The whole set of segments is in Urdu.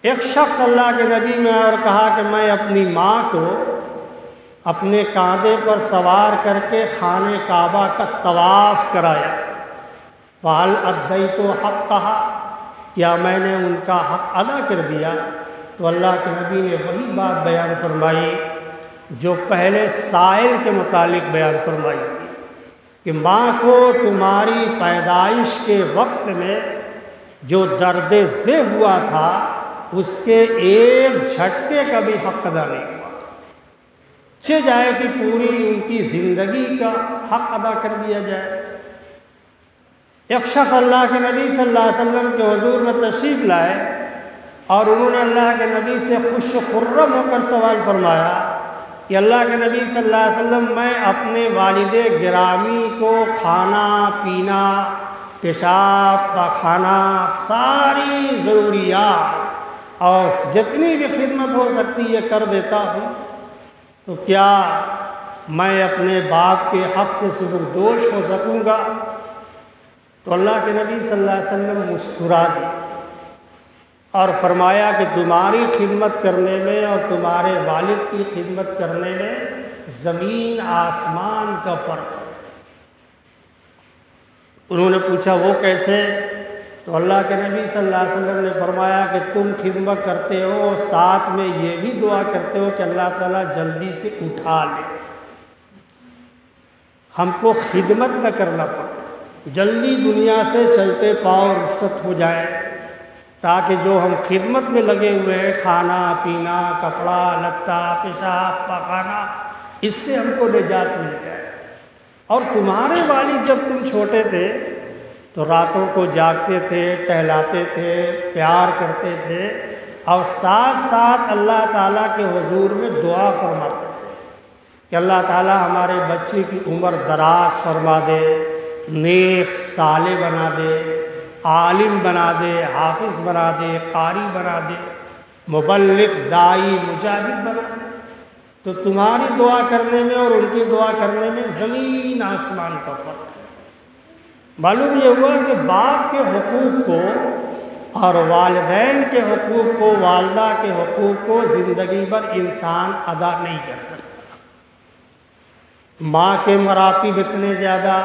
ایک شخص اللہ کے نبی میں اور کہا کہ میں اپنی ماں کو اپنے کاندھے پر سوار کر کے خانہ کعبہ کا طواف کرایا، فَهَلْ أَدَّيْتُ حَقَّهَا، کیا میں نے ان کا حق ادا کر دیا؟ تو اللہ کے نبی نے وہی بات بیان فرمائی جو پہلے سائل کے متعلق بیان فرمائی تھی کہ ماں کو تمہاری پیدائش کے وقت میں جو درد ذہ ہوا تھا اس کے ایک جھٹکے کا بھی حق ادا نہیں ہوا، چہ جائے کہ پوری ان کی زندگی کا حق ادا کر دیا جائے۔ ایک شخص اللہ کے نبی صلی اللہ علیہ وسلم کے حضور میں تشریف لائے اور انہوں نے اللہ کے نبی سے خوش و خرم ہو کر سوال فرمایا کہ اللہ کے نبی صلی اللہ علیہ وسلم، میں اپنے والد گرامی کو کھانا پینا، پیشاب پاخانہ، ساری ضروریات اور جتنی بھی خدمت ہو سکتی ہے کر دیتا ہوں، تو کیا میں اپنے باپ کے حق سے سبکدوش ہو سکوں گا؟ تو اللہ کے نبی صلی اللہ علیہ وسلم مسکرا دی اور فرمایا کہ تمہاری خدمت کرنے میں اور تمہارے والد کی خدمت کرنے میں زمین آسمان کا فرق ہے۔ انہوں نے پوچھا وہ کیسے؟ تو اللہ کے نبی صلی اللہ علیہ وسلم نے فرمایا کہ تم خدمت کرتے ہو اور ساتھ میں یہ بھی دعا کرتے ہو کہ اللہ تعالیٰ جلدی سے اٹھا لے، ہم کو خدمت نہ کرنا پڑے، جلدی دنیا سے چلتے پاؤں رخصت ہو جائے، تاکہ جو ہم خدمت میں لگے ہوئے ہیں، کھانا پینا، کپڑا لتا، پیشاب پاخانہ، اس سے ہم کو نجات مل جائے۔ اور تمہارے والد جب تم چھوٹے تھے تو راتوں کو جاگتے تھے، ٹہلاتے تھے، پیار کرتے تھے اور ساتھ ساتھ اللہ تعالیٰ کے حضور میں دعا فرماتے تھے کہ اللہ تعالیٰ ہمارے بچے کی عمر دراز فرما دے، نیک صالح بنا دے، عالم بنا دے، حافظ بنا دے، قاری بنا دے، مبلغ، داعی، مجاہد بنا دے۔ تو تمہاری دعا کرنے میں اور ان کی دعا کرنے میں زمین آسمان کا فرق ہے۔ معلوم یہ ہوا کہ باپ کے حقوق کو اور والدین کے حقوق کو، والدہ کے حقوق کو زندگی بھر انسان ادا نہیں کر سکتا۔ ماں کے مراتب اتنے زیادہ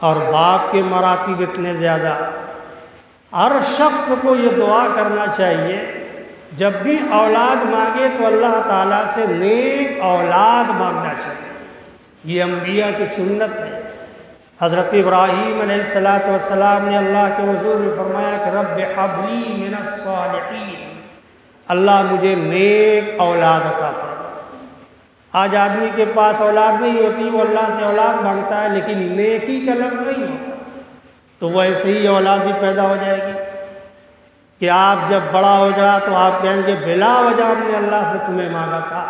اور باپ کے مراتب اتنے زیادہ۔ ہر شخص کو یہ دعا کرنا چاہیے جب بھی اولاد مانگے تو اللہ تعالیٰ سے نیک اولاد مانگنا چاہیے، یہ انبیاء کی سنت ہے۔ حضرت ابراہیم علیہ السلام نے اللہ کے حضور میں فرمایا کہ رب ہب لی من الصالحین، اللہ مجھے نیک اولاد عطا فرما۔ آج آدمی کے پاس اولاد نہیں ہوتی، وہ اللہ سے اولاد مانگتا ہے لیکن نیکی کا لفظ نہیں ہوتا، تو وہ ایسے ہی اولاد بھی پیدا ہو جائے گی کہ آپ جب بڑا ہو جائے تو آپ کہیں گے بلا وجہ ہم نے اللہ سے تمہیں مانگا تھا۔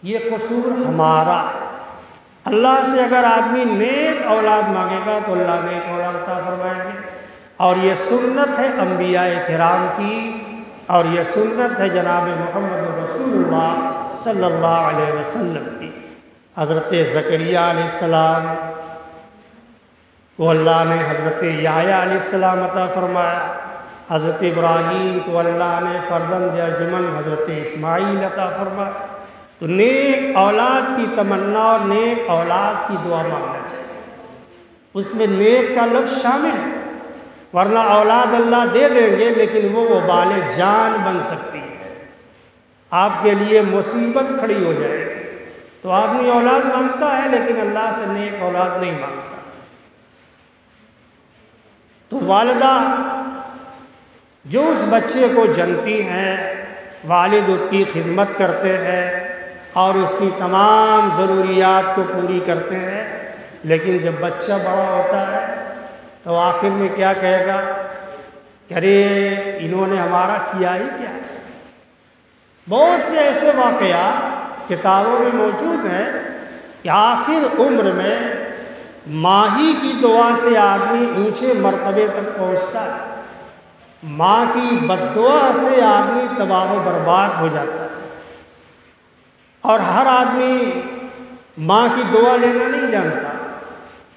یہ قصور ہمارا ہے۔ اللہ سے اگر آدمی نیک اولاد مانگے گا تو اللہ نیک اولاد عطا فرمائیں گے، اور یہ سنت ہے انبیاء کرام کی، اور یہ سنت ہے جناب محمد رسول اللہ صلی اللہ علیہ وسلم کی۔ حضرت زکریا علیہ السلام کو اللہ نے حضرت یحییٰ علیہ السلام عطا فرمایا، حضرت ابراہیم کو اللہ نے فرزند ارجمند حضرت اسماعیل عطا فرمایا۔ تو نیک اولاد کی تمنا اور نیک اولاد کی دعا مانگنا چاہیے، اس میں نیک کا لفظ شامل ہے، ورنہ اولاد اللہ دے دیں گے لیکن وہ وبال جان بن سکتی ہے، آپ کے لیے مصیبت کھڑی ہو جائے گی۔ تو آدمی اولاد مانگتا ہے لیکن اللہ سے نیک اولاد نہیں مانگتا۔ تو والدہ جو اس بچے کو جنتی ہیں، والد اس کی خدمت کرتے ہیں اور اس کی تمام ضروریات کو پوری کرتے ہیں، لیکن جب بچہ بڑا ہوتا ہے تو آخر میں کیا کہے گا کہ ارے انہوں نے ہمارا کیا ہی کیا۔ بہت سے ایسے واقعات کتابوں میں موجود ہیں کہ آخر عمر میں ماں ہی کی دعا سے آدمی اونچے مرتبے تک پہنچتا ہے، ماں کی بد دعا سے آدمی تباہ و برباد ہو جاتا ہے۔ اور ہر آدمی ماں کی دعا لینا نہیں جانتا۔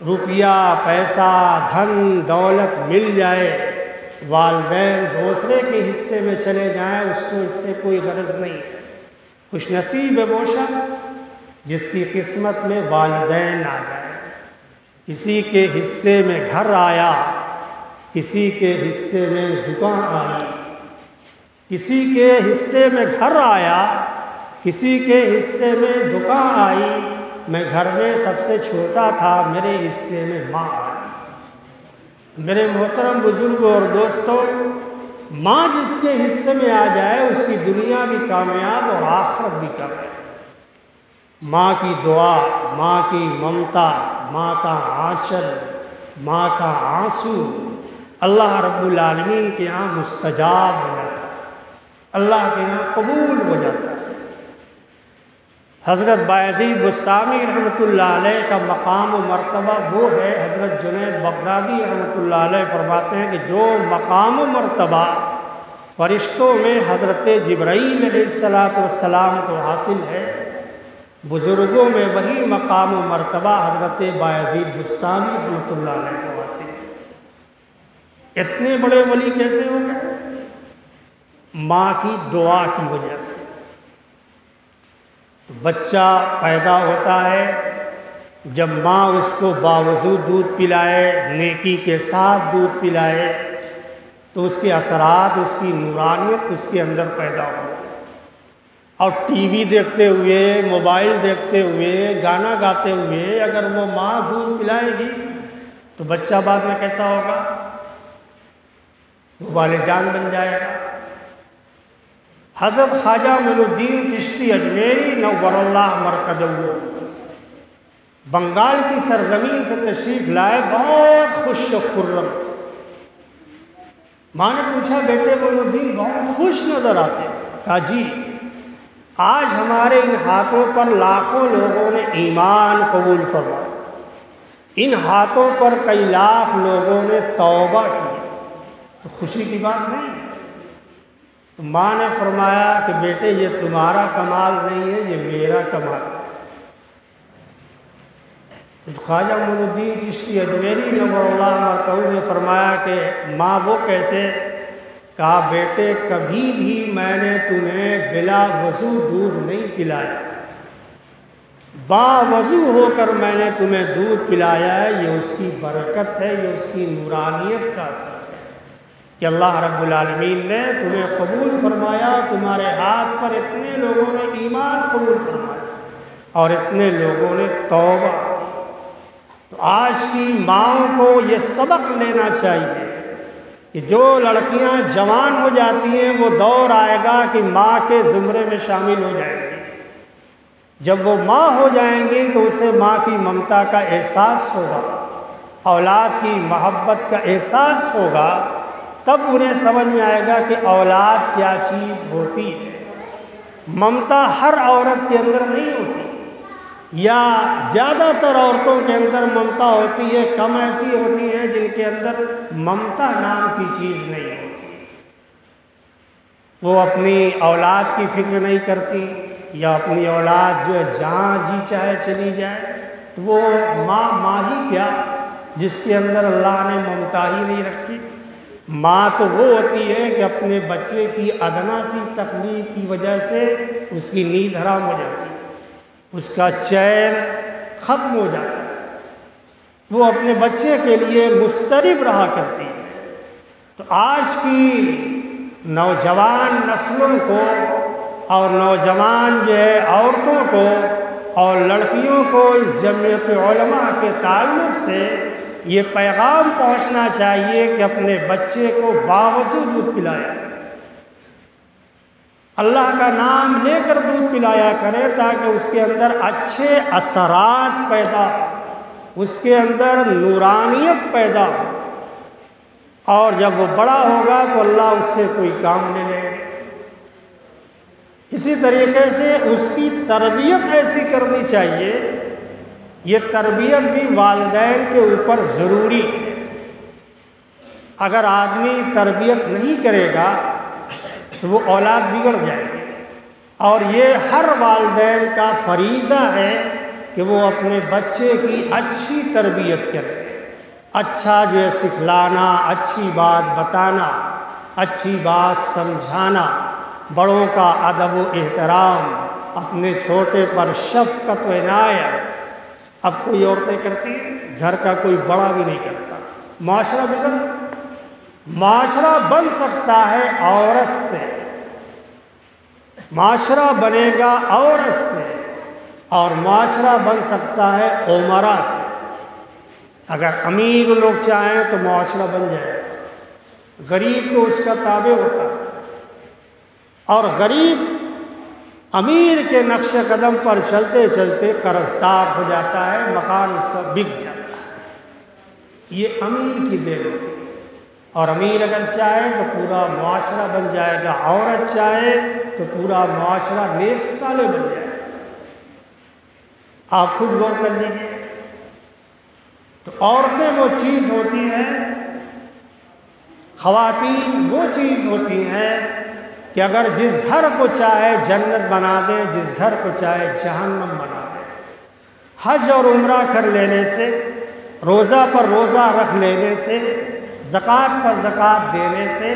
روپیہ، پیسہ، دھن دولت مل جائے والدین دوسرے کے حصے میں چلے جائیں اس کو اس سے کوئی غرض نہیں ہے۔ خوش نصیب ہے وہ شخص جس کی قسمت میں والدین آ جائیں۔ کسی کے حصے میں گھر آیا، کسی کے حصے میں دکان آئی، کسی کے حصے میں گھر آیا، کسی کے حصے میں دکان آئی۔ میں گھر میں سب سے چھوٹا تھا، میرے حصے میں ماں آئی۔ میرے محترم بزرگوں اور دوستوں، ماں جس کے حصے میں آ جائے اس کی دنیا بھی کامیاب اور آخرت بھی کامیاب۔ ماں کی دعا، ماں کی ممتا، ماں کا آنچل، ماں کا آنسو اللہ رب العالمین کے یہاں مستجاب ہو جاتا ہے، اللہ کے یہاں قبول ہو جاتا ہے۔ حضرت بایزید بسطامی رحمۃ اللہ علیہ کا مقام و مرتبہ وہ ہے، حضرت جنید بغدادی رحمۃ اللہ علیہ فرماتے ہیں کہ جو مقام و مرتبہ فرشتوں میں حضرت جبرائیل علیہ السلام کو حاصل ہے، بزرگوں میں وہی مقام و مرتبہ حضرت بایزید بسطامی رحمۃ اللہ علیہ کو حاصل ہے۔ اتنے بڑے ولی کیسے ہو گئے؟ ماں کی دعا کی وجہ سے۔ بچہ پیدا ہوتا ہے، جب ماں اس کو باوضو دودھ پلائے، نیکی کے ساتھ دودھ پلائے، تو اس کے اثرات، اس کی نورانیت اس کے اندر پیدا ہو۔ اور ٹی وی دیکھتے ہوئے، موبائل دیکھتے ہوئے، گانا گاتے ہوئے اگر وہ ماں دودھ پلائے گی تو بچہ بعد میں کیسا ہوگا؟ وہ والد جان بن جائے گا۔ حضرت خواجہ معین الدین چشتی اجمیری نور اللہ مرقدہ بنگال کی سرزمین سے تشریف لائے، بہت خوش و خرم۔ ماں نے پوچھا بیٹے معین الدین بہت خوش نظر آتے؟ کہا جی، آج ہمارے ان ہاتھوں پر لاکھوں لوگوں نے ایمان قبول فرمایا، ان ہاتھوں پر کئی لاکھ لوگوں نے توبہ کی، تو خوشی کی بات نہیں ہے۔ تو ماں نے فرمایا کہ بیٹے یہ تمہارا کمال نہیں ہے، یہ میرا کمال ہے۔ تو خواجہ معین الدین چشتی اجمیری نور اللہ مرقدہ نے فرمایا کہ ماں وہ کیسے؟ کہا بیٹے کبھی بھی میں نے تمہیں بلا وضو دودھ نہیں پلایا، باوضو ہو کر میں نے تمہیں دودھ پلایا ہے۔ یہ اس کی برکت ہے، یہ اس کی نورانیت کا اثر ہے کہ اللہ رب العالمین نے تمہیں قبول فرمایا، تمہارے ہاتھ پر اتنے لوگوں نے ایمان قبول فرمایا اور اتنے لوگوں نے توبہ۔ تو آج کی ماؤں کو یہ سبق لینا چاہیے کہ جو لڑکیاں جوان ہو جاتی ہیں وہ دور آئے گا کہ ماں کے زمرے میں شامل ہو جائیں گی۔ جب وہ ماں ہو جائیں گی تو اسے ماں کی ممتا کا احساس ہوگا، اولاد کی محبت کا احساس ہوگا، تب انہیں سمجھ میں آئے گا کہ اولاد کیا چیز ہوتی ہے۔ ممتا ہر عورت کے اندر نہیں ہوتی، یا زیادہ تر عورتوں کے اندر ممتا ہوتی ہے، کم ایسی ہوتی ہیں جن کے اندر ممتا نام کی چیز نہیں ہوتی۔ وہ اپنی اولاد کی فکر نہیں کرتی، یا اپنی اولاد جو ہے جہاں جی چاہے چلی جائے، تو وہ ماں ہی کیا جس کے اندر اللہ نے ممتا ہی نہیں رکھی۔ ماں تو وہ ہوتی ہے کہ اپنے بچے کی ادنا سی تکلیف کی وجہ سے اس کی نیند حرام ہو جاتی ہے، اس کا چین ختم ہو جاتا ہے، وہ اپنے بچے کے لیے مضطرب رہا کرتی ہے۔ تو آج کی نوجوان نسلوں کو اور نوجوان جو ہے عورتوں کو اور لڑکیوں کو اس جمعیت علماء کے تعلق سے یہ پیغام پہنچنا چاہیے کہ اپنے بچے کو باوضو دودھ پلایا، اللہ کا نام لے کر دودھ پلایا کرے تاکہ اس کے اندر اچھے اثرات پیدا ہو، اس کے اندر نورانیت پیدا ہو، اور جب وہ بڑا ہوگا تو اللہ اس سے کوئی کام لے لے گا۔ اسی طریقے سے اس کی تربیت ایسی کرنی چاہیے، یہ تربیت بھی والدین کے اوپر ضروری ہے۔ اگر آدمی تربیت نہیں کرے گا تو وہ اولاد بگڑ جائے گی، اور یہ ہر والدین کا فریضہ ہے کہ وہ اپنے بچے کی اچھی تربیت کرے، اچھا جو ہے سکھلانا، اچھی بات بتانا، اچھی بات سمجھانا، بڑوں کا ادب و احترام، اپنے چھوٹے پر شفقت و عنایت۔ اب کوئی عورتیں کرتی ہیں، گھر کا کوئی بڑا بھی نہیں کرتا، معاشرہ بگڑ، معاشرہ بن سکتا ہے عورت سے، معاشرہ بنے گا عورت سے، اور معاشرہ بن سکتا ہے امراء سے۔ اگر امیر لوگ چاہیں تو معاشرہ بن جائے گا، غریب تو اس کا تابع ہوتا ہے، اور غریب امیر کے نقش قدم پر چلتے چلتے قرضدار ہو جاتا ہے، مکان اس کا بک جاتا ہے۔ یہ امیر کی دین ہوتی ہے، اور امیر اگر چاہے تو پورا معاشرہ بن جائے گا، عورت چاہے تو پورا معاشرہ نیک صالح بن جائے گا۔ آپ خود غور کر لیجیے۔ تو عورتیں وہ چیز ہوتی ہیں، خواتین وہ چیز ہوتی ہیں کہ اگر جس گھر کو چاہے جنت بنا دے، جس گھر کو چاہے جہنم بنا دے۔ حج اور عمرہ کر لینے سے، روزہ پر روزہ رکھ لینے سے، زکوٰۃ پر زکوٰۃ دینے سے،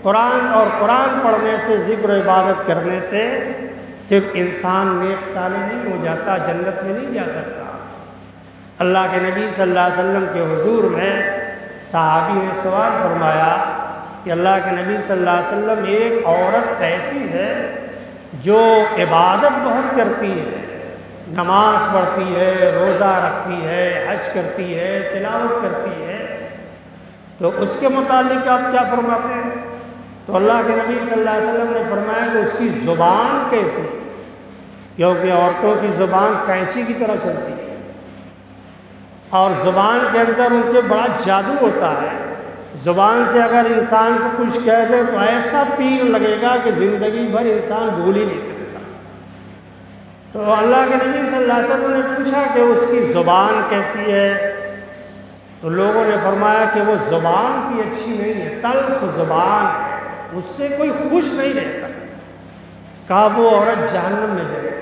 قرآن اور قرآن پڑھنے سے، ذکر و عبادت کرنے سے صرف انسان نیک صالح نہیں ہو جاتا، جنت میں نہیں جا سکتا۔ اللہ کے نبی صلی اللہ علیہ وسلم کے حضور میں صحابی نے سوال فرمایا کہ اللہ کے نبی صلی اللہ علیہ وسلم، ایک عورت ایسی ہے جو عبادت بہت کرتی ہے، نماز پڑھتی ہے، روزہ رکھتی ہے، حج کرتی ہے، تلاوت کرتی ہے، تو اس کے متعلق آپ کیا فرماتے ہیں؟ تو اللہ کے نبی صلی اللہ علیہ وسلم نے فرمایا کہ اس کی زبان کیسی، کیونکہ عورتوں کی زبان کینچی کی طرح چلتی ہے، اور زبان کے اندر ان کے بڑا جادو ہوتا ہے۔ زبان سے اگر انسان کو کچھ کہہ دے تو ایسا تیر لگے گا کہ زندگی بھر انسان بھول ہی نہیں سکتا۔ تو اللہ کے نبی صلی اللہ علیہ وسلم نے پوچھا کہ اس کی زبان کیسی ہے؟ تو لوگوں نے فرمایا کہ وہ زبان کی اچھی نہیں ہے، تلخ زبان ہے، اس سے کوئی خوش نہیں رہتا۔ کہا وہ عورت جہنم میں جائے۔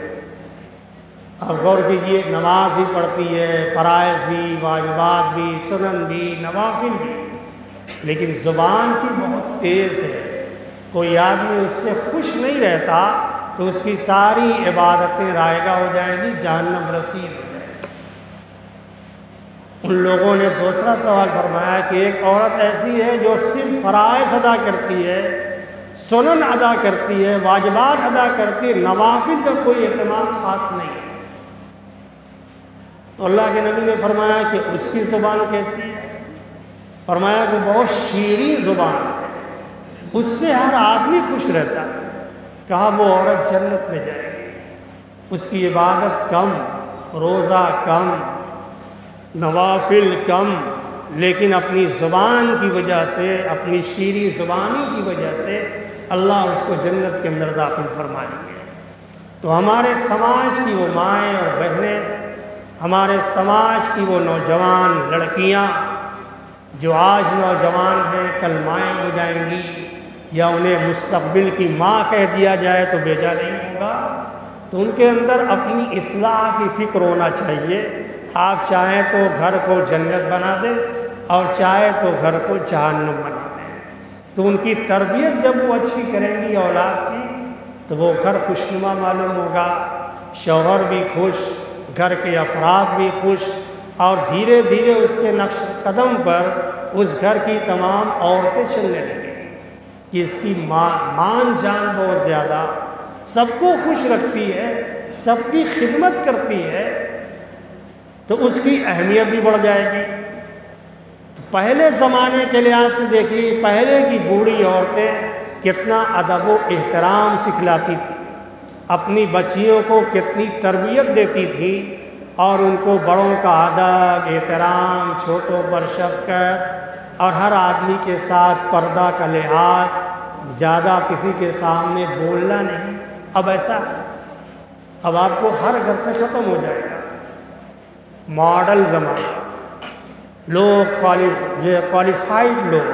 اب غور کیجیے، نماز بھی پڑھتی ہے، فرائض بھی، واجبات بھی، سنن بھی، نوافل بھی، لیکن زبان کی بہت تیز ہے، کوئی آدمی اس سے خوش نہیں رہتا تو اس کی ساری عبادتیں رائگاں ہو جائیں گی، جہنم رسید ہو جائے گی۔ ان لوگوں نے دوسرا سوال فرمایا کہ ایک عورت ایسی ہے جو صرف فرائض ادا کرتی ہے، سنن ادا کرتی ہے، واجبات ادا کرتی ہے، نوافل کا کوئی اہتمام خاص نہیں ہے۔ تو اللہ کے نبی نے فرمایا کہ اس کی زبان کیسی ہے؟ فرمایا کہ بہت شیریں زبان ہے، اس سے ہر آدمی خوش رہتا ہے۔ کہا وہ عورت جنت میں جائے گی، اس کی عبادت کم، روزہ کم، نوافل کم، لیکن اپنی زبان کی وجہ سے، اپنی شیریں زبانی کی وجہ سے اللہ اس کو جنت کے اندر داخل فرمائیں گے۔ تو ہمارے سماج کی وہ مائیں اور بہنیں، ہمارے سماج کی وہ نوجوان لڑکیاں جو آج نوجوان ہیں کل مائیں ہو جائیں گی، یا انہیں مستقبل کی ماں کہہ دیا جائے تو بیجا نہیں ہوگا، تو ان کے اندر اپنی اصلاح کی فکر ہونا چاہیے۔ آپ چاہیں تو گھر کو جنت بنا دیں، اور چاہے تو گھر کو جہنم بنا دیں۔ تو ان کی تربیت جب وہ اچھی کریں گی اولاد کی، تو وہ گھر خوشنما معلوم ہوگا، شوہر بھی خوش، گھر کے افراد بھی خوش، اور دھیرے دھیرے اس کے نقش قدم پر اس گھر کی تمام عورتیں چلنے لگیں کہ اس کی مان جان بہت زیادہ، سب کو خوش رکھتی ہے، سب کی خدمت کرتی ہے، تو اس کی اہمیت بھی بڑھ جائے گی۔ تو پہلے زمانے کے لحاظ سے دیکھیے، پہلے کی بوڑھی عورتیں کتنا ادب و احترام سکھلاتی تھیں، اپنی بچیوں کو کتنی تربیت دیتی تھی، اور ان کو بڑوں کا ادب، احترام، چھوٹوں پر شفقت، اور ہر آدمی کے ساتھ پردہ کا لحاظ، زیادہ کسی کے سامنے بولنا نہیں۔ اب ایسا ہے، اب آپ کو ہر گھر سے ختم ہو جائے گا، ماڈل زمانہ، لوگ کوالیفائڈ لوگ،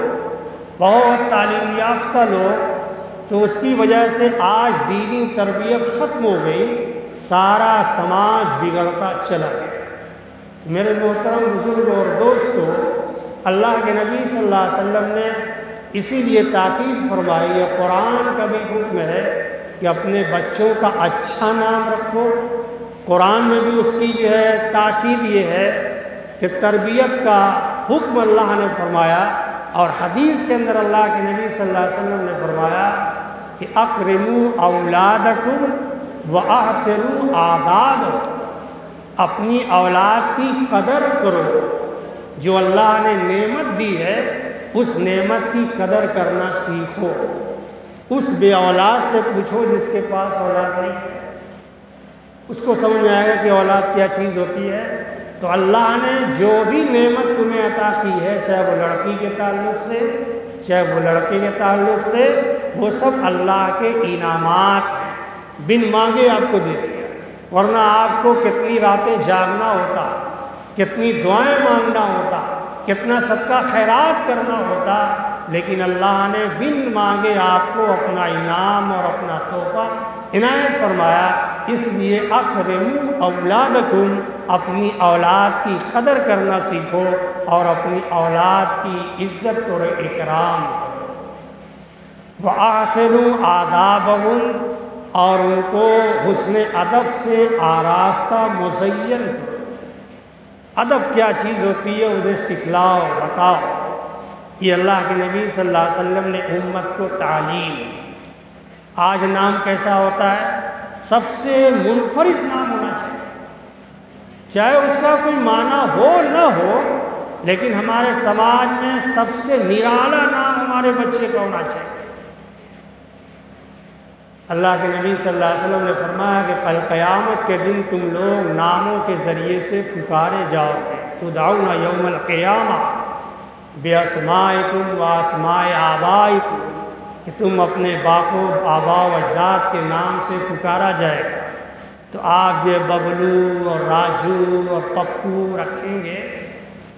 بہت تعلیم یافتہ لوگ، تو اس کی وجہ سے آج دینی تربیت ختم ہو گئی، سارا سماج بگڑتا چلا گیا۔ میرے محترم بزرگ اور دوستو، اللہ کے نبی صلی اللہ علیہ وسلم نے اسی لیے تاکید فرمائی ہے، قرآن کا بھی حکم ہے کہ اپنے بچوں کا اچھا نام رکھو۔ قرآن میں بھی اس کی جو ہے تاکید یہ ہے کہ تربیت کا حکم اللہ نے فرمایا، اور حدیث کے اندر اللہ کے نبی صلی اللہ علیہ وسلم نے فرمایا کہ اکرموا اولادکم واحسنوا آدابکم، اپنی اولاد کی قدر کرو، جو اللہ نے نعمت دی ہے اس نعمت کی قدر کرنا سیکھو۔ اس بے اولاد سے پوچھو جس کے پاس اولاد نہیں ہے، اس کو سمجھ میں آئے گا کہ اولاد کیا چیز ہوتی ہے۔ تو اللہ نے جو بھی نعمت تمہیں عطا کی ہے، چاہے وہ لڑکی کے تعلق سے، چاہے وہ لڑکے کے تعلق سے، وہ سب اللہ کے انعامات ہیں، بن مانگے آپ کو دے دیا، ورنہ آپ کو کتنی راتیں جاگنا ہوتا، کتنی دعائیں مانگنا ہوتا، کتنا صدقہ خیرات کرنا ہوتا، لیکن اللہ نے بن مانگے آپ کو اپنا انعام اور اپنا تحفہ عنایت فرمایا۔ اس لیے اکرموا اولادکم، اپنی اولاد کی قدر کرنا سیکھو اور اپنی اولاد کی عزت اور اکرام کرو۔ وَأَحْسِنُوا آدَابَهُمْ، اور ان کو حسن ادب سے آراستہ مزین کرو۔ ادب کیا چیز ہوتی ہے انہیں سکھلاؤ، بتاؤ۔ یہ اللہ کے نبی صلی اللہ علیہ وسلم نے امت کو تعلیم۔ آج نام کیسا ہوتا ہے؟ سب سے منفرد نام ہونا چاہیے، چاہے اس کا کوئی معنی ہو نہ ہو، لیکن ہمارے سماج میں سب سے نرالا نام ہمارے بچے کا ہونا چاہیے۔ اللہ کے نبی صلی اللہ علیہ وسلم نے فرمایا کہ کل قیامت کے دن تم لوگ ناموں کے ذریعے سے پکارے جاؤ گے، تدعون یوم القیامہ باسمائکم واسماء آبائکم، کہ تم اپنے باپوں آبا و اجداد کے نام سے پکارا جائے گا۔ تو آپ جو ببلو اور راجو اور پپو رکھیں گے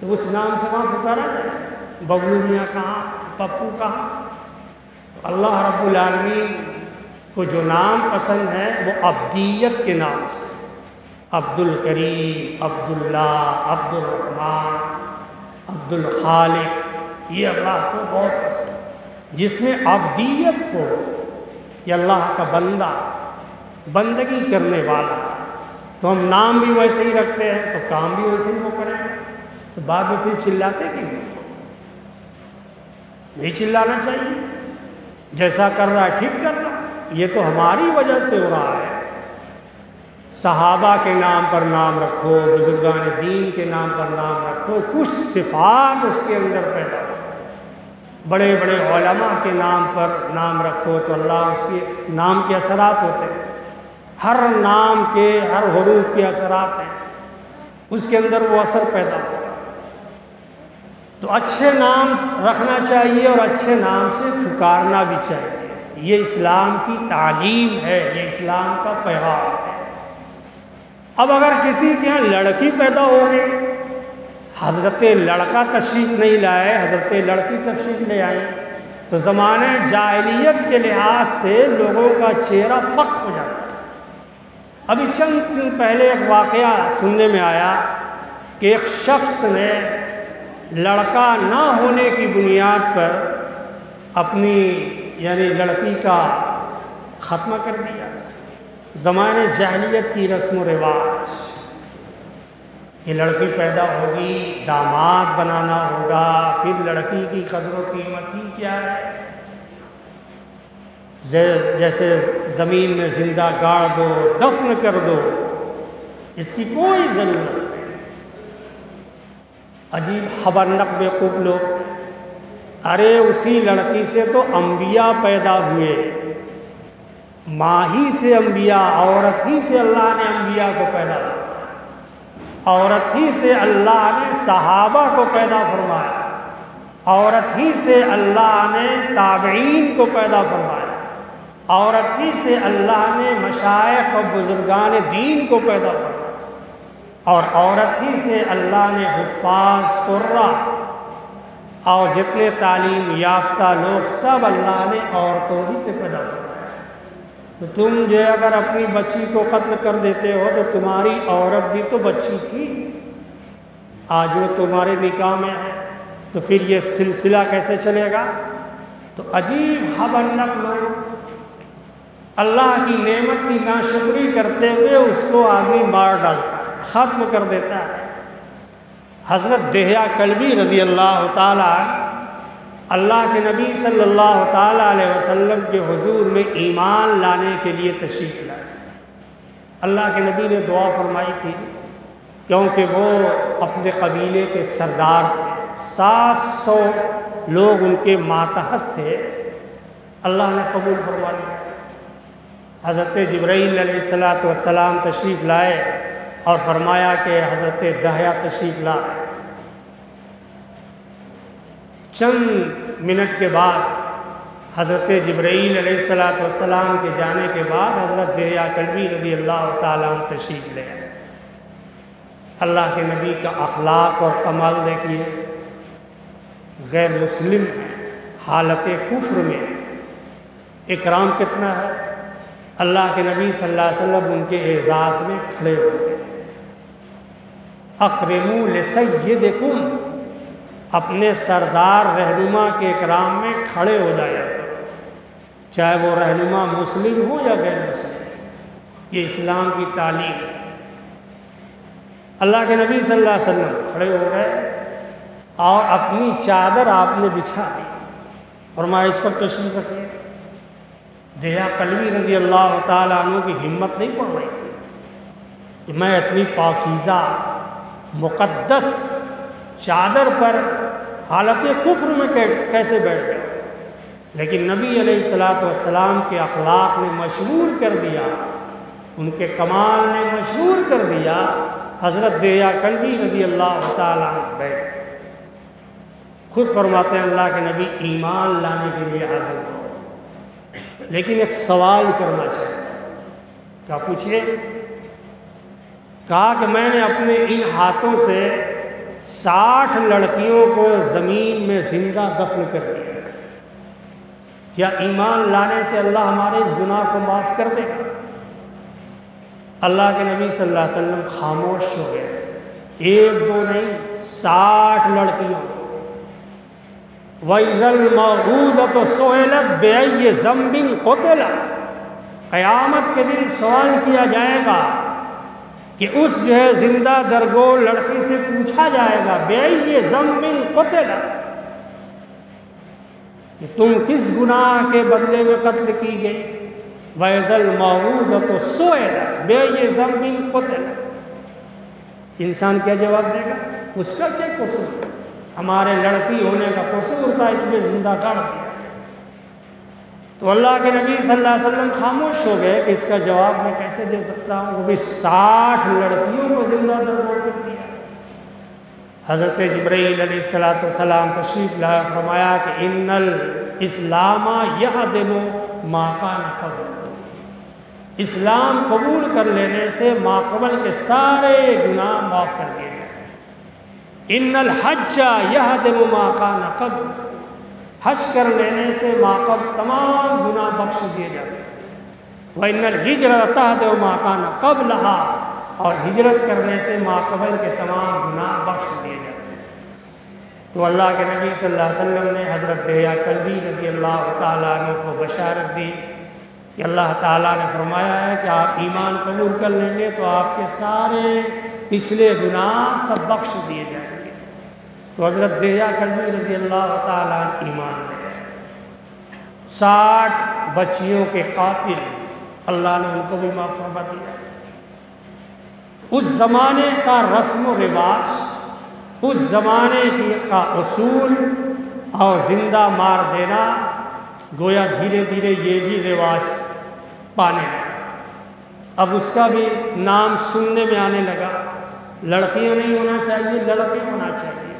تو اس نام سے وہاں پکارا جائے گا۔ ببلو میاں کہاں، پپو کہاں؟ اللہ رب العالمین کو جو نام پسند ہے وہ عبدیت کے نام سے، عبد الکریم، عبداللہ، عبد الرحمن، عبد الخالق، یہ اللہ کو بہت پسند ہے۔ جس میں عبدیت ہو، یہ اللہ کا بندہ، بندگی کرنے والا، تو ہم نام بھی ویسے ہی رکھتے ہیں تو کام بھی ویسے ہی وہ کریں گے، تو بعد میں پھر چلاتے کیوں؟ نہیں چلانا چاہیے، جیسا کر رہا ہے ٹھیک کر رہا ہے، یہ تو ہماری وجہ سے ہو رہا ہے۔ صحابہ کے نام پر نام رکھو، بزرگان دین کے نام پر نام رکھو، کچھ صفات اس کے اندر پیدا ہو۔ بڑے بڑے علماء کے نام پر نام رکھو تو اللہ اس کے نام کے اثرات ہوتے ہیں، ہر نام کے ہر حروف کے اثرات ہیں، اس کے اندر وہ اثر پیدا ہو۔ تو اچھے نام رکھنا چاہیے اور اچھے نام سے پکارنا بھی چاہیے، یہ اسلام کی تعلیم ہے، یہ اسلام کا پیغام ہے۔ اب اگر کسی کے یہاں لڑکی پیدا ہو گئی، حضرت لڑکا تشریف نہیں لائے، حضرت لڑکی تشریف لے آئیں، تو زمانہ جاہلیت کے لحاظ سے لوگوں کا چہرہ فق ہو جاتا ہے۔ ابھی چند دن پہلے ایک واقعہ سننے میں آیا کہ ایک شخص نے لڑکا نہ ہونے کی بنیاد پر اپنی یعنی لڑکی کا خاتمہ کر دیا۔ زمانے جاہلیت کی رسم و رواج، یہ لڑکی پیدا ہوگی، داماد بنانا ہوگا، پھر لڑکی کی قدر و قیمت ہی کیا ہے، جیسے زمین میں زندہ گاڑ دو، دفن کر دو، اس کی کوئی ضرورت نہیں۔ عجیب خبرنک بیوقوف لوگ، ارے اسی لڑکی سے تو انبیاء پیدا ہوئے، ماں ہی سے انبیاء، عورت ہی سے اللہ نے انبیاء کو پیدا کیا، عورت ہی سے اللہ نے صحابہ کو پیدا فرمایا، عورت ہی سے اللہ نے تابعین کو پیدا فرمایا، عورت ہی سے اللہ نے مشائخ اور بزرگان دین کو پیدا فرمایا، اور عورت ہی سے اللہ نے حفاظ قراء اور جتنے تعلیم یافتہ لوگ سب اللہ نے عورتوں ہی سے پیدا فرمایا۔ تو تم جو اگر اپنی بچی کو قتل کر دیتے ہو تو تمہاری عورت بھی تو بچی تھی، آج وہ تمہارے نکاح میں ہے، تو پھر یہ سلسلہ کیسے چلے گا؟ تو عجیب ہبنک لوگ اللہ کی نعمت کی ناشکری کرتے ہوئے اس کو آدمی مار ڈالتا ہے، ختم کر دیتا ہے۔ حضرت دہیا کلبی رضی اللہ تعالیٰ اللہ کے نبی صلی اللہ تعالیٰ علیہ وسلم کے حضور میں ایمان لانے کے لیے تشریف لائے۔ اللہ کے نبی نے دعا فرمائی تھی کیونکہ وہ اپنے قبیلے کے سردار تھے، 700 لوگ ان کے ماتحت تھے، اللہ نے قبول فرما لیا۔ حضرت جبرائیل علیہ السلام تشریف لائے اور فرمایا کہ حضرت دہیا تشریف لا رہے۔ چند منٹ کے بعد حضرت جبرائیل علیہ السلام کے جانے کے بعد حضرت دہیا کلبی رضی اللہ تعالیٰ عنہ تشریف لے آئے۔ اللہ کے نبی کا اخلاق اور کمال دیکھیے، غیر مسلم حالت کفر میں اکرام کتنا ہے۔ اللہ کے نبی صلی اللہ علیہ وسلم ان کے اعزاز میں کھڑے ہوئے۔ اکرموا لسیدکم، اپنے سردار رہنما کے اکرام میں کھڑے ہو جایا کرو، چاہے وہ رہنما مسلم ہو یا غیر مسلم۔ یہ اسلام کی تعلیم ہے۔ اللہ کے نبی صلی اللہ علیہ وسلم کھڑے ہو گئے اور اپنی چادر آپ نے بچھا دی، فرمایا اس پر تشریف رکھیے۔ دہیا کلبی رضی اللہ تعالیٰ عنہ کی ہمت نہیں پڑ رہی تھی کہ میں اتنی پاکیزہ مقدس چادر پر حالت کفر میں کیسے بیٹھ گیا، لیکن نبی علیہ السلام کے اخلاق نے مشہور کر دیا، ان کے کمال نے مشہور کر دیا۔ حضرت دہیا کلبی رضی اللہ تعالیٰ عنہ بیٹھ گئے۔ خود فرماتے ہیں اللہ کے نبی ایمان لانے کے لیے حاضر ہو، لیکن ایک سوال کرنا چاہیے۔ کیا پوچھئے؟ کہا کہ میں نے اپنے ان ہاتھوں سے 60 لڑکیوں کو زمین میں زندہ دفن کر دیا، کیا ایمان لانے سے اللہ ہمارے اس گناہ کو معاف کر دے گا؟ اللہ کے نبی صلی اللہ علیہ وسلم خاموش ہو گئے۔ ایک دو نہیں، 60 لڑکیوں۔ وَإِذَا الْمَوْءُودَةُ سُئِلَتْ بِأَيِّ ذَنبٍ قُتِلَتْ، قیامت کے دن سوال کیا جائے گا کہ اس جو ہے زندہ درگور لڑکی سے پوچھا جائے گا بِأَيِّ ذَنبٍ قُتِلَتْ، کہ تم کس گناہ کے بدلے میں قتل کی گئی۔ وَإِذَا الْمَوْءُودَةُ سُئِلَتْ بِأَيِّ ذَنبٍ قُتِلَتْ، انسان کیا جواب دے گا؟ اس کا کیا قصور؟ ہمارے لڑکی ہونے کا قصور تھا، اس میں زندہ کر دیا۔ تو اللہ کے نبی صلی اللہ علیہ وسلم خاموش ہو گئے کہ اس کا جواب میں کیسے دے سکتا ہوں، وہ بھی 60 لڑکیوں کو زندہ درگور کر دیا۔ حضرت جبرائیل علیہ السلام تشریف لائے، فرمایا کہ ان الاسلام یہدم ما کان قبل، اسلام قبول کر لینے سے ماقبل کے سارے گناہ معاف کر دیے گئے۔ ان الحج یہدم ما کان قبل، حج کر لینے سے ماقبل تمام گناہ بخش دیے جاتے ہیں۔ وَإِنَّ الْهِجْرَةَ تَهْدِمُ مَا كَانَ قَبْلَهَا، اور ہجرت کرنے سے ماقبل کے تمام گناہ بخش دیے جاتے ہیں۔ تو اللہ کے نبی صلی اللہ علیہ وسلم نے حضرت دہیا کلبی رضی اللہ تعالیٰ عنہ کو بشارت دی کہ اللہ تعالیٰ نے فرمایا ہے کہ آپ ایمان قبول کر لیں گے تو آپ کے سارے پچھلے گناہ سب بخش دیے جائیں گے۔ تو حضرت دہیا کلبی رضی اللہ تعالیٰ عنہ ایمان لے آئے۔ 60 بچیوں کے قاتل اللہ نے ان کو بھی معاف فرما دیا۔ اس زمانے کا رسم و رواج، اس زمانے کا اصول اور زندہ مار دینا گویا دھیرے دھیرے یہ بھی رواج پانے لگا۔ اب اس کا بھی نام سننے میں آنے لگا، لڑکیاں نہیں ہونا چاہیے، لڑکے ہونا چاہیے۔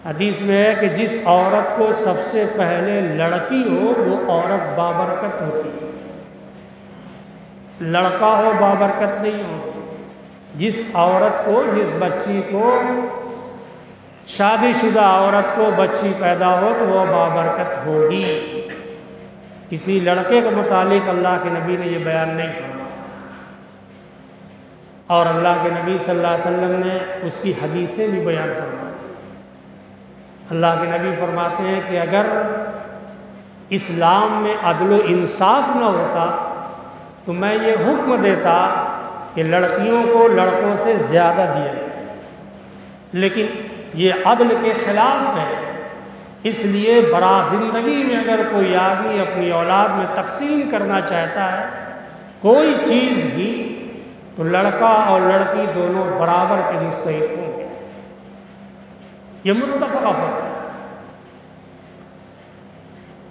حدیث میں ہے کہ جس عورت کو سب سے پہلے لڑکی ہو وہ عورت بابرکت ہوتی ہے، لڑکا ہو بابرکت نہیں ہو۔ جس عورت کو، جس بچی کو، شادی شدہ عورت کو بچی پیدا ہو تو وہ بابرکت ہوگی۔ کسی لڑکے کے متعلق اللہ کے نبی نے یہ بیان نہیں فرمایا، اور اللہ کے نبی صلی اللہ علیہ وسلم نے اس کی حدیثیں بھی بیان فرمائی۔ اللہ کے نبی فرماتے ہیں کہ اگر اسلام میں عدل و انصاف نہ ہوتا تو میں یہ حکم دیتا کہ لڑکیوں کو لڑکوں سے زیادہ دیا جائے، لیکن یہ عدل کے خلاف ہے، اس لیے برا زندگی میں اگر کوئی آدمی اپنی اولاد میں تقسیم کرنا چاہتا ہے کوئی چیز بھی تو لڑکا اور لڑکی دونوں برابر کے مستحق ہوں گے، یہ متفقہ فیصلہ ہے۔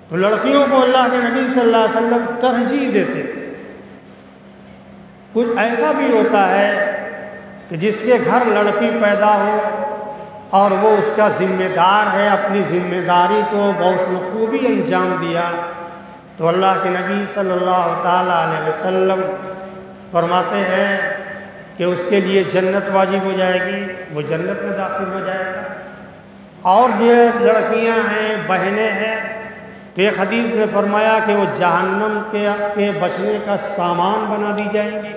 تو لڑکیوں کو اللہ کے نبی صلی اللہ علیہ وسلم ترجیح دیتے تھے۔ کچھ ایسا بھی ہوتا ہے کہ جس کے گھر لڑکی پیدا ہو اور وہ اس کا ذمہ دار ہے، اپنی ذمہ داری کو بحسن خوبی انجام دیا، تو اللہ کے نبی صلی اللہ تعالیٰ علیہ وسلم فرماتے ہیں کہ اس کے لیے جنت واجب ہو جائے گی، وہ جنت میں داخل ہو جائے گا۔ اور جو لڑکیاں ہیں، بہنیں ہیں، تو ایک حدیث میں فرمایا کہ وہ جہنم کے بچنے کا سامان بنا دی جائیں گی،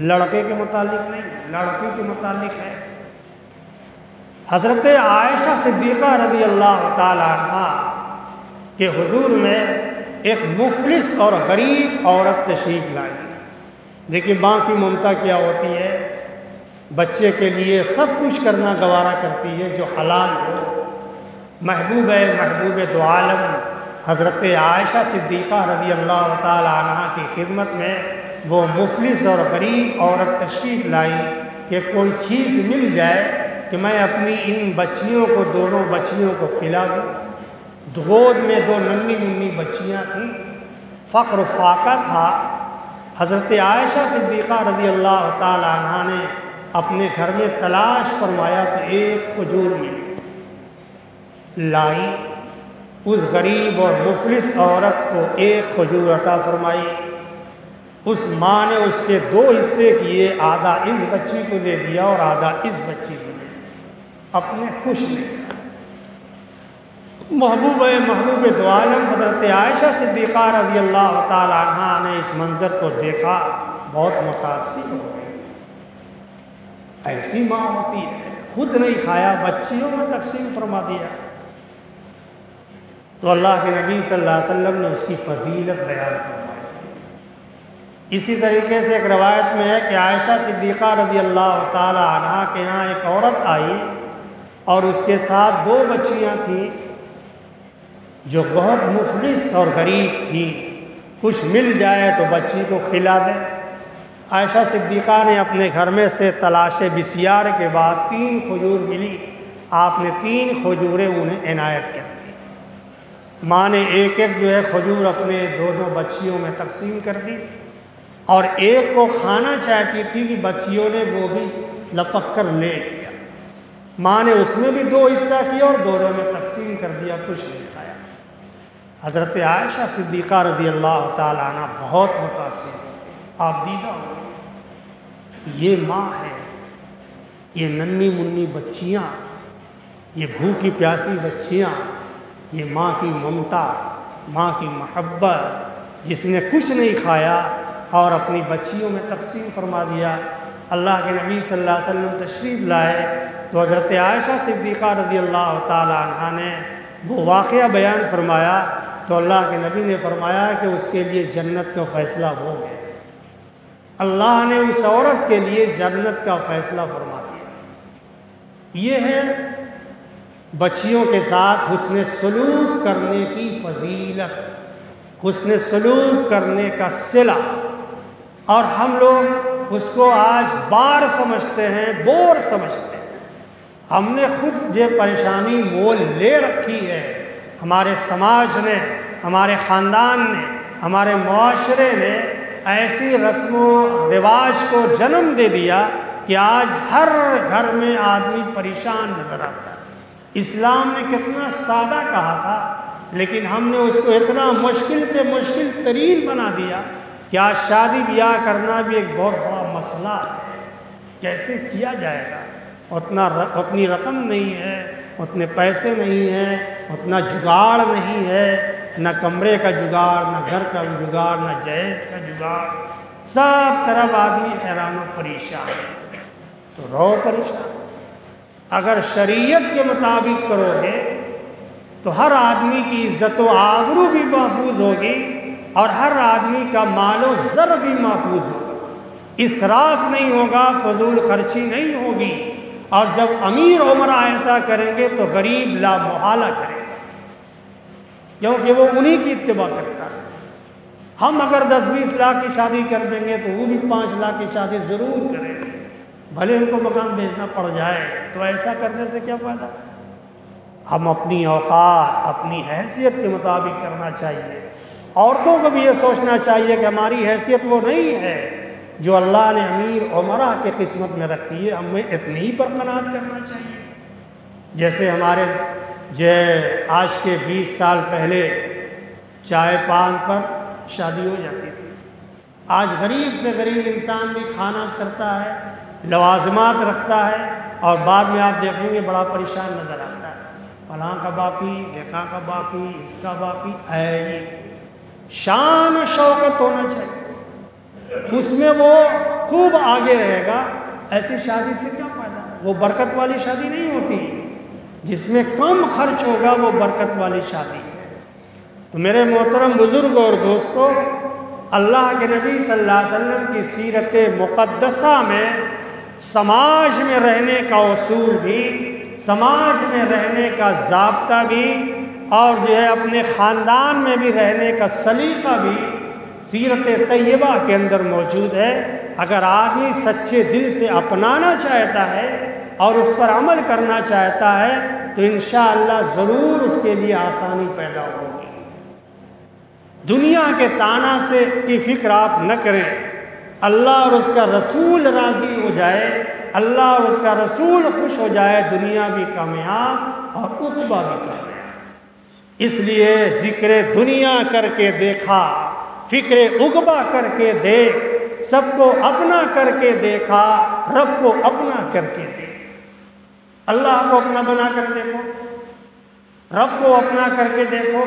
لڑکے کے متعلق نہیں، لڑکی کے متعلق ہے۔ حضرت عائشہ صدیقہ رضی اللہ تعالی عنہ کے حضور میں ایک مفلس اور غریب عورت تشریف لائی۔ دیکھیے ماں کی ممتا کیا ہوتی ہے، بچے کے لیے سب کچھ کرنا گوارا کرتی ہے جو حلال ہو۔ محبوب دو عالم حضرت عائشہ صدیقہ رضی اللہ تعالی عنہ کی خدمت میں وہ مفلس اور غریب عورت تشریف لائی کہ کوئی چیز مل جائے کہ میں اپنی ان بچیوں کو، دونوں بچیوں کو کھلا دوں۔ گود میں دو ننھی منھی بچیاں تھیں، فقر و فاقہ تھا۔ حضرت عائشہ صدیقہ رضی اللہ تعالی عنہ نے اپنے گھر میں تلاش فرمایا تو ایک کھجور ملی، لائی، اس غریب اور مفلس عورت کو ایک کھجور عطا فرمائی۔ اس ماں نے اس کے دو حصے کیے، آدھا اس بچی کو دے دیا اور آدھا اس بچی کو دے دیا، اپنے خوش لے کر۔ محبوب دو عالم حضرت عائشہ صدیقہ رضی اللہ تعالی عنہ نے اس منظر کو دیکھا، بہت متاثر ہو گئی۔ ایسی ماں ہوتی ہے، خود نہیں کھایا، بچیوں میں تقسیم فرما دیا۔ تو اللہ کے نبی صلی اللہ علیہ وسلم نے اس کی فضیلت بیان فرمائی۔ اسی طریقے سے ایک روایت میں ہے کہ عائشہ صدیقہ رضی اللہ تعالی عنہ کے یہاں ایک عورت آئی اور اس کے ساتھ دو بچیاں تھیں جو بہت مفلس اور غریب تھی، کچھ مل جائے تو بچی کو کھلا دے۔ عائشہ صدیقہ نے اپنے گھر میں سے تلاش بسیار کے بعد 3 کھجور ملی، آپ نے 3 کھجوریں انہیں عنایت کر دی۔ ماں نے ایک ایک جو ہے کھجور اپنے دونوں بچیوں میں تقسیم کر دی، اور ایک کو کھانا چاہتی تھی کہ بچیوں نے وہ بھی لپک کر لے لیا۔ ماں نے اس میں بھی 2 حصہ کیا اور دونوں میں تقسیم کر دیا، کچھ نہیں کھایا۔ حضرت عائشہ صدیقہ رضی اللہ تعالیٰ عنہ بہت متاثر ہوئی۔ آپ دیدہ ہو، یہ ماں ہے، یہ ننھی منھی بچیاں، یہ بھوکی پیاسی بچیاں، یہ ماں کی ممتا، ماں کی محبت، جس نے کچھ نہیں کھایا اور اپنی بچیوں میں تقسیم فرما دیا۔ اللہ کے نبی صلی اللہ علیہ وسلم تشریف لائے تو حضرت عائشہ صدیقہ رضی اللہ تعالی عنہ نے وہ واقعہ بیان فرمایا تو اللہ کے نبی نے فرمایا کہ اس کے لیے جنت کا فیصلہ ہو گیا۔ اللہ نے اس عورت کے لیے جنت کا فیصلہ فرما دیا۔ یہ ہے بچیوں کے ساتھ حسن سلوک کرنے کی فضیلت، حسن سلوک کرنے کا صلہ، اور ہم لوگ اس کو آج بار سمجھتے ہیں، بور سمجھتے ہیں۔ ہم نے خود یہ پریشانی مول لے رکھی ہے، ہمارے سماج نے، ہمارے خاندان نے، ہمارے معاشرے نے ایسی رسم و رواج کو جنم دے دیا کہ آج ہر گھر میں آدمی پریشان نظر آتا ہے۔ اسلام نے کتنا سادہ کہا تھا، لیکن ہم نے اس کو اتنا مشکل سے مشکل ترین بنا دیا کہ آج شادی بیاہ کرنا بھی ایک بہت بڑا مسئلہ ہے۔ کیسے کیا جائے گا؟ اتنی رقم نہیں ہے، اتنے پیسے نہیں ہیں، اتنا جگاڑ نہیں ہے، نہ کمرے کا جگاڑ، نہ گھر کا جگاڑ، نہ جہیز کا جگاڑ، سب طرف آدمی حیران و پریشان ہے۔ تو رہو پریشان۔ اگر شریعت کے مطابق کرو گے تو ہر آدمی کی عزت و آبرو بھی محفوظ ہوگی اور ہر آدمی کا مال و زر بھی محفوظ ہوگا، اسراف نہیں ہوگا، فضول خرچی نہیں ہوگی، اور جب امیر عمرہ ایسا کریں گے تو غریب لا محالہ کرے گا، کیونکہ وہ انہی کی اتباع کرتا ہے۔ ہم اگر 10-20 لاکھ کی شادی کر دیں گے تو وہ بھی 5 لاکھ کی شادی ضرور کریں گے، بھلے ان کو مکان بیچنا پڑ جائے، تو ایسا کرنے سے کیا فائدہ؟ ہم اپنی اوقات، اپنی حیثیت کے مطابق کرنا چاہیے۔ عورتوں کو بھی یہ سوچنا چاہیے کہ ہماری حیثیت وہ نہیں ہے جو اللہ نے امیر عمرہ کے قسمت میں رکھی ہے، ہمیں اتنی ہی پر قناعت کرنا چاہیے۔ جیسے ہمارے آج کے 20 سال پہلے چائے پان پر شادی ہو جاتی تھی، آج غریب سے غریب انسان بھی کھانا کرتا ہے، لوازمات رکھتا ہے، اور بعد میں آپ دیکھیں گے بڑا پریشان نظر آتا ہے، فلاں کا باقی، ڈھکا کا باقی، اس کا باقی۔ شان و شوکت ہونا چاہیے، اس میں وہ خوب آگے رہے گا۔ ایسی شادی سے کیا فائدہ ہے؟ وہ برکت والی شادی نہیں ہوتی، جس میں کم خرچ ہوگا وہ برکت والی شادی ہے۔ تو میرے محترم بزرگ اور دوستو، اللہ کے نبی صلی اللہ علیہ وسلم کی سیرت مقدسہ میں سماج میں رہنے کا اصول بھی، سماج میں رہنے کا ضابطہ بھی، اور جو ہے اپنے خاندان میں بھی رہنے کا سلیقہ بھی سیرت طیبہ کے اندر موجود ہے۔ اگر آدمی سچے دل سے اپنانا چاہتا ہے اور اس پر عمل کرنا چاہتا ہے تو انشاءاللہ ضرور اس کے لیے آسانی پیدا ہوگی۔ دنیا کے تانا سے کی فکر آپ نہ کریں، اللہ اور اس کا رسول راضی ہو جائے، اللہ اور اس کا رسول خوش ہو جائے، دنیا بھی کامیاب اور عقبہ بھی کامیاب۔ اس لیے ذکر دنیا کر کے دیکھا، فکر عقبہ کر کے دیکھ، سب کو اپنا کر کے دیکھا، رب کو اپنا کر کے دیکھ۔ اللہ کو اپنا بنا کر دیکھو، رب کو اپنا کر کے دیکھو۔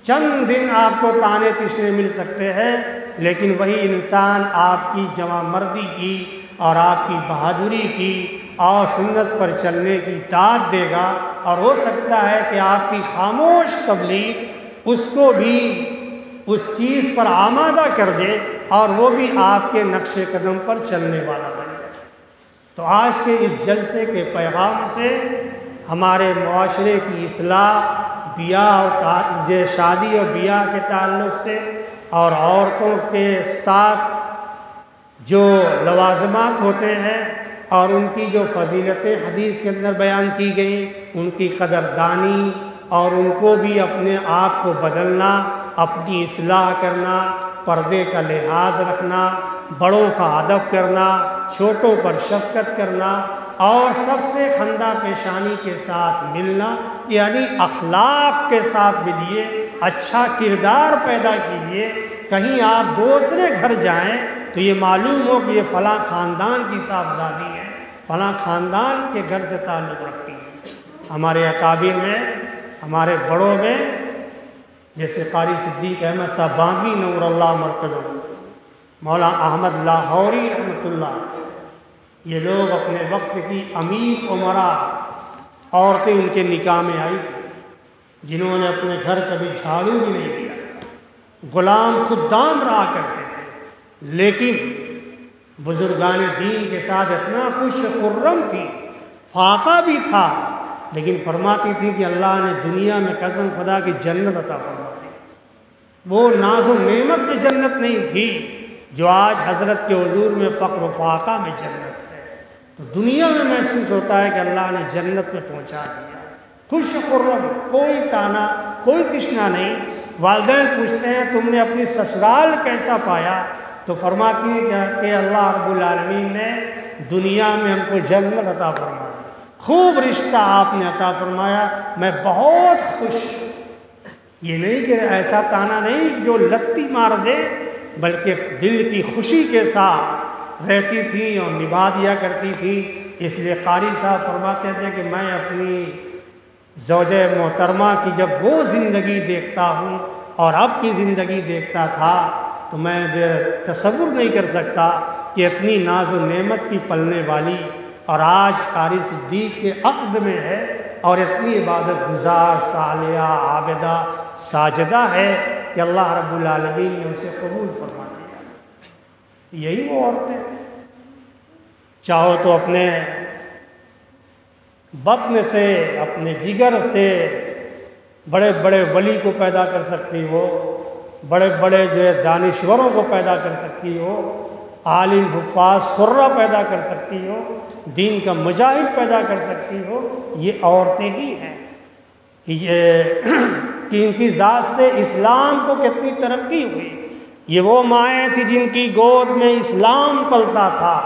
چند دن آپ کو تانے تشنے مل سکتے ہیں، لیکن وہی انسان آپ کی جوان مردی کی اور آپ کی بہادری کی اور سنت پر چلنے کی داد دے گا، اور ہو سکتا ہے کہ آپ کی خاموش تبلیغ اس کو بھی اس چیز پر آمادہ کر دے اور وہ بھی آپ کے نقش قدم پر چلنے والا بن جائے۔ تو آج کے اس جلسے کے پیغام سے ہمارے معاشرے کی اصلاح، بیاہ اور شادی اور بیاہ کے تعلق سے، اور عورتوں کے ساتھ جو لوازمات ہوتے ہیں اور ان کی جو فضیلتیں حدیث کے اندر بیان کی گئیں، ان کی قدردانی اور ان کو بھی اپنے آپ کو بدلنا، اپنی اصلاح کرنا، پردے کا لحاظ رکھنا، بڑوں کا ادب کرنا، چھوٹوں پر شفقت کرنا، اور سب سے خندہ پیشانی کے ساتھ ملنا، یعنی اخلاق کے ساتھ ملیے، اچھا کردار پیدا کیجیے۔ کہیں آپ دوسرے گھر جائیں تو یہ معلوم ہو کہ یہ فلاں خاندان کی صاحبزادی ہے، فلاں خاندان کے گھر سے تعلق رکھتی ہے۔ ہمارے اکابر میں، ہمارے بڑوں میں، جیسے قاری صدیق احمد صاحب بانگی نور اللہ مرکزہ، مولانا احمد لاہوری رحمۃ اللہ، یہ لوگ اپنے وقت کی امیر عمرہ عورتیں ان کے نکاح میں آئی تھی، جنہوں نے اپنے گھر کبھی جھاڑو بھی نہیں دیا، غلام خدام رہا کرتے تھے، لیکن بزرگان دین کے ساتھ اتنا خوش خرم تھی، فاقہ بھی تھا، لیکن فرماتی تھی کہ اللہ نے دنیا میں قسم خدا کی جنت عطا فرما دی۔ وہ ناز و نعمت میں جنت نہیں تھی جو آج حضرت کے حضور میں فقر و فاقہ میں جنت ہے۔ تو دنیا میں محسوس ہوتا ہے کہ اللہ نے جنت میں پہنچا دیا، خوش خرم، کوئی تانا، کوئی تشنا نہیں۔ والدین پوچھتے ہیں تم نے اپنی سسرال کیسا پایا؟ تو فرماتی ہے کہ اللہ رب العالمین نے دنیا میں ہم کو جنت عطا فرما دی، خوب رشتہ آپ نے عطا فرمایا، میں بہت خوش ہوں۔ یہ نہیں کہ ایسا تانا نہیں جو لتی مار دے، بلکہ دل کی خوشی کے ساتھ رہتی تھی اور نبھا دیا کرتی تھی۔ اس لیے قاری صاحب فرماتے تھے کہ میں اپنی زوجہ محترمہ کی جب وہ زندگی دیکھتا ہوں اور اب کی زندگی دیکھتا تھا تو میں تصور نہیں کر سکتا کہ اتنی ناز و نعمت کی پلنے والی اور آج قاری صدیق کے عقد میں ہے اور اتنی عبادت گزار، صالحہ، عابدہ، ساجدہ ہے کہ اللہ رب العالمین نے اسے قبول فرما لیا۔ یہی وہ عورتیں ہیں، چاہو تو اپنے بطن سے، اپنے جگر سے بڑے بڑے ولی کو پیدا کر سکتی ہو، بڑے بڑے جو ہے دانشوروں کو پیدا کر سکتی ہو، عالم حفاظ قرہ پیدا کر سکتی ہو، دین کا مجاہد پیدا کر سکتی ہو۔ یہ عورتیں ہی ہیں کہ ان کی ذات سے اسلام کو کتنی ترقی ہوئی۔ یہ وہ مائیں تھیں جن کی گود میں اسلام پلتا تھا،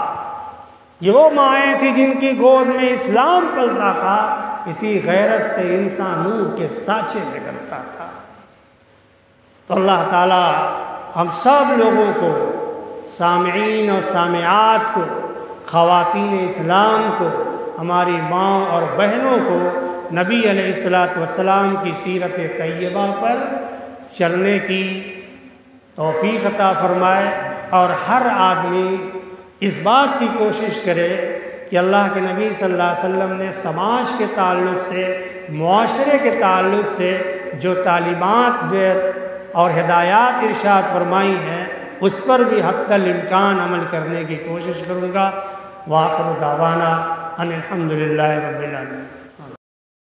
یہ وہ مائیں تھیں جن کی گود میں اسلام پلتا تھا، اسی غیرت سے انسان نور کے سانچے میں ڈلتا تھا۔ تو اللہ تعالیٰ ہم سب لوگوں کو، سامعین اور سامعات کو، خواتین اسلام کو، ہماری ماں اور بہنوں کو نبی علیہ السلام کی سیرت طیبہ پر چلنے کی توفیق عطا فرمائے، اور ہر آدمی اس بات کی کوشش کرے کہ اللہ کے نبی صلی اللہ علیہ وسلم نے سماج کے تعلق سے، معاشرے کے تعلق سے جو تعلیمات اور ہدایات ارشاد فرمائی ہیں اس پر بھی حتی الامکان عمل کرنے کی کوشش کروں گا۔ وآخر دعوانا ان الحمد للہ رب العالمین۔